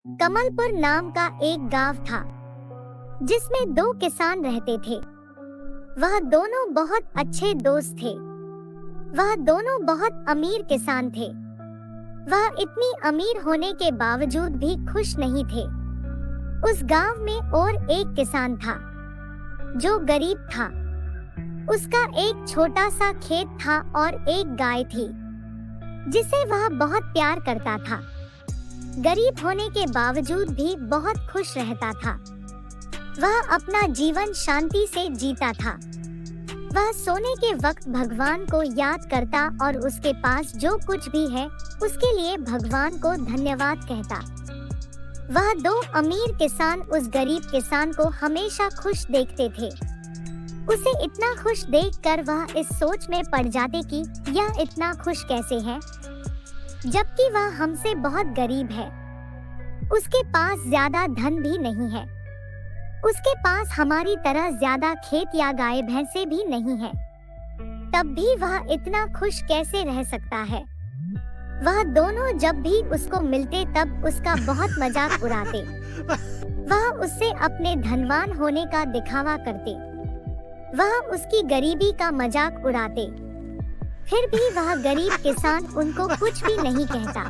कमलपुर नाम का एक गांव था जिसमें दो किसान रहते थे। वह दोनों बहुत अच्छे दोस्त थे। वह दोनों बहुत अमीर किसान थे। वह इतनी अमीर होने के बावजूद भी खुश नहीं थे। उस गांव में और एक किसान था जो गरीब था। उसका एक छोटा सा खेत था और एक गाय थी जिसे वह बहुत प्यार करता था। गरीब होने के बावजूद भी बहुत खुश रहता था। वह अपना जीवन शांति से जीता था। वह सोने के वक्त भगवान को याद करता और उसके पास जो कुछ भी है उसके लिए भगवान को धन्यवाद कहता। वह दो अमीर किसान उस गरीब किसान को हमेशा खुश देखते थे। उसे इतना खुश देखकर वह इस सोच में पड़ जाते कि यह इतना खुश कैसे है, जबकि वह हमसे बहुत गरीब है। उसके पास ज्यादा धन भी नहीं है। उसके पास हमारी तरह ज्यादा खेत या गाय भैंसे भी नहीं है। तब भी वह इतना खुश कैसे रह सकता है। वह दोनों जब भी उसको मिलते तब उसका बहुत मजाक उड़ाते। वह उससे अपने धनवान होने का दिखावा करते। वह उसकी गरीबी का मजाक उड़ाते। फिर भी वह गरीब किसान उनको कुछ भी नहीं कहता।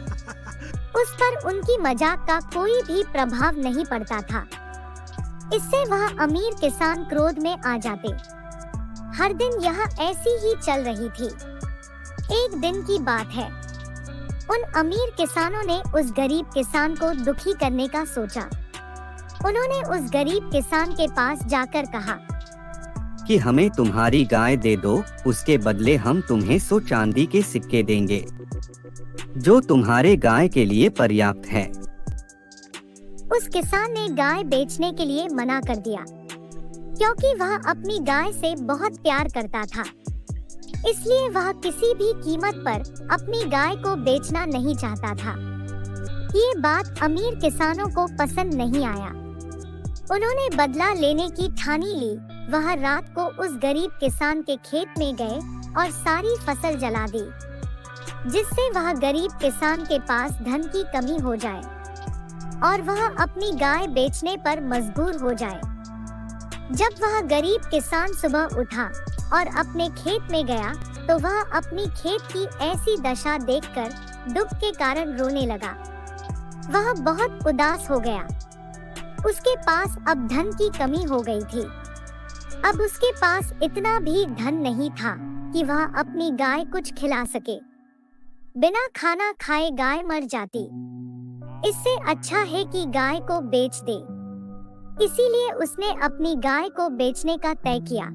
उस पर उनकी मजाक का कोई भी प्रभाव नहीं पड़ता था। इससे वह अमीर किसान क्रोध में आ जाते। हर दिन यह ऐसी ही चल रही थी। एक दिन की बात है, उन अमीर किसानों ने उस गरीब किसान को दुखी करने का सोचा। उन्होंने उस गरीब किसान के पास जाकर कहा कि हमें तुम्हारी गाय दे दो, उसके बदले हम तुम्हें 100 चांदी के सिक्के देंगे, जो तुम्हारे गाय के लिए पर्याप्त है। उस किसान ने गाय बेचने के लिए मना कर दिया, क्योंकि वह अपनी गाय से बहुत प्यार करता था। इसलिए वह किसी भी कीमत पर अपनी गाय को बेचना नहीं चाहता था। ये बात अमीर किसानों को पसंद नहीं आया। उन्होंने बदला लेने की ठानी ली। वह रात को उस गरीब किसान के खेत में गए और सारी फसल जला दी, जिससे वह गरीब किसान के पास धन की कमी हो जाए और वह अपनी गाय बेचने पर मजबूर हो जाए। जब वह गरीब किसान सुबह उठा और अपने खेत में गया तो वह अपनी खेत की ऐसी दशा देखकर दुख के कारण रोने लगा। वह बहुत उदास हो गया। उसके पास अब धन की कमी हो गई थी। अब उसके पास इतना भी धन नहीं था कि वह अपनी गाय कुछ खिला सके। बिना खाना खाए गाय मर जाती। इससे अच्छा है कि गाय को बेच दे। इसीलिए उसने अपनी गाय को बेचने का तय किया।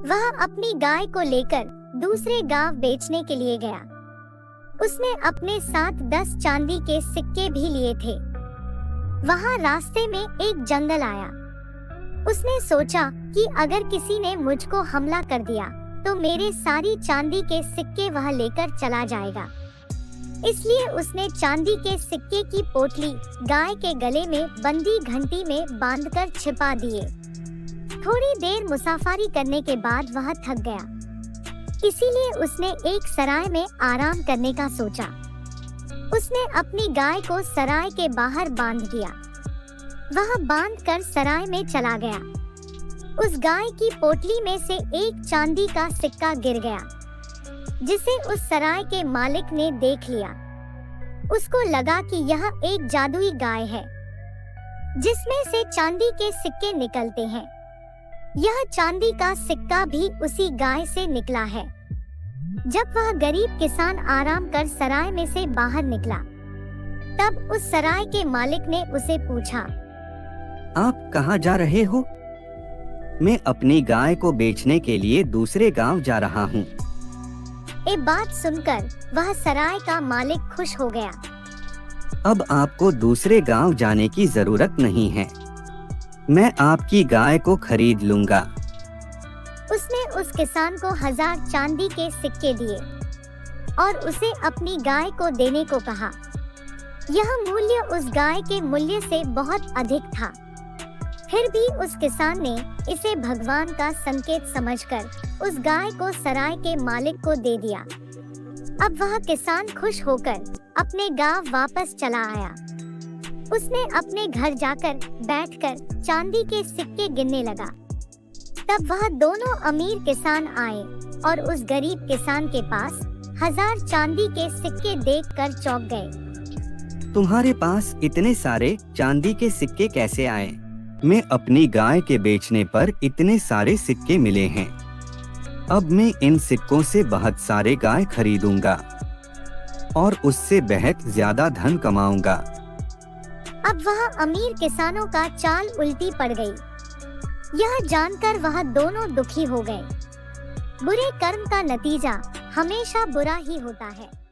वह अपनी गाय को लेकर दूसरे गांव बेचने के लिए गया। उसने अपने साथ 10 चांदी के सिक्के भी लिए थे। वहां रास्ते में एक जंगल आया। उसने सोचा कि अगर किसी ने मुझको हमला कर दिया तो मेरे सारी चांदी के सिक्के वह लेकर चला जाएगा। इसलिए उसने चांदी के सिक्के की पोटली गाय के गले में बंदी घंटी में बांधकर छिपा दिए। थोड़ी देर मुसाफरी करने के बाद वह थक गया। इसीलिए उसने एक सराय में आराम करने का सोचा। उसने अपनी गाय को सराय के बाहर बांध दिया। वह बांधकर सराय में चला गया। उस गाय की पोटली में से एक चांदी का सिक्का गिर गया, जिसे उस सराय के मालिक ने देख लिया। उसको लगा कि यह एक जादुई गाय है, जिसमें से चांदी के सिक्के निकलते हैं। यह चांदी का सिक्का भी उसी गाय से निकला है। जब वह गरीब किसान आराम कर सराय में से बाहर निकला, तब उस सराय के मालिक ने उसे पूछा, आप कहाँ जा रहे हो? मैं अपनी गाय को बेचने के लिए दूसरे गांव जा रहा हूँ। ये बात सुनकर वह सराय का मालिक खुश हो गया। अब आपको दूसरे गांव जाने की जरूरत नहीं है। मैं आपकी गाय को खरीद लूंगा। उसने उस किसान को 1000 चांदी के सिक्के दिए और उसे अपनी गाय को देने को कहा। यह मूल्य उस गाय के मूल्य से बहुत अधिक था। फिर भी उस किसान ने इसे भगवान का संकेत समझकर उस गाय को सराय के मालिक को दे दिया। अब वह किसान खुश होकर अपने गांव वापस चला आया। उसने अपने घर जाकर बैठकर चांदी के सिक्के गिनने लगा। तब वह दोनों अमीर किसान आए और उस गरीब किसान के पास 1000 चांदी के सिक्के देखकर चौंक गए। तुम्हारे पास इतने सारे चांदी के सिक्के कैसे आए? मैं अपनी गाय के बेचने पर इतने सारे सिक्के मिले हैं। अब मैं इन सिक्कों से बहुत सारे गाय खरीदूंगा और उससे बहुत ज्यादा धन कमाऊंगा। अब वह अमीर किसानों का चाल उल्टी पड़ गई। यह जानकर वह दोनों दुखी हो गए। बुरे कर्म का नतीजा हमेशा बुरा ही होता है।